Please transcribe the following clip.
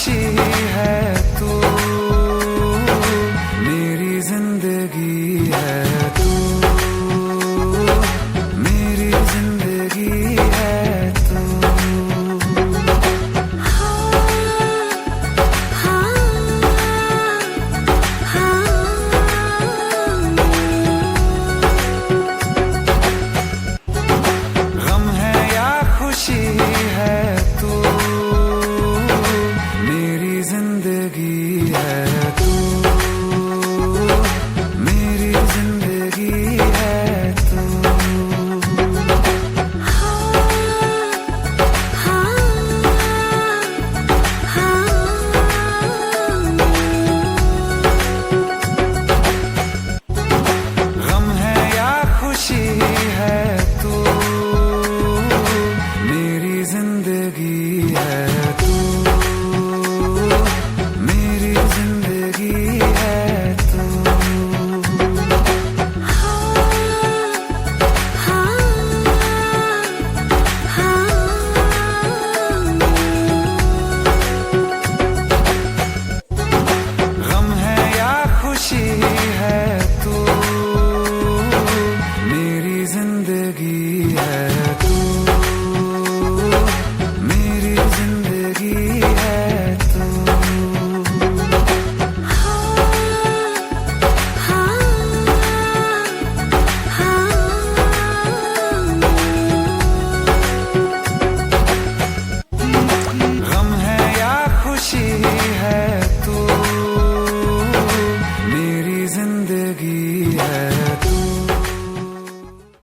खुशी है तू, मेरी जिंदगी है तू, मेरी जिंदगी है तू। गम है या खुशी है तू, मेरी जिंदगी है तू, मेरी जिंदगी है तू। गम है या खुशी है तू, मेरी जिंदगी है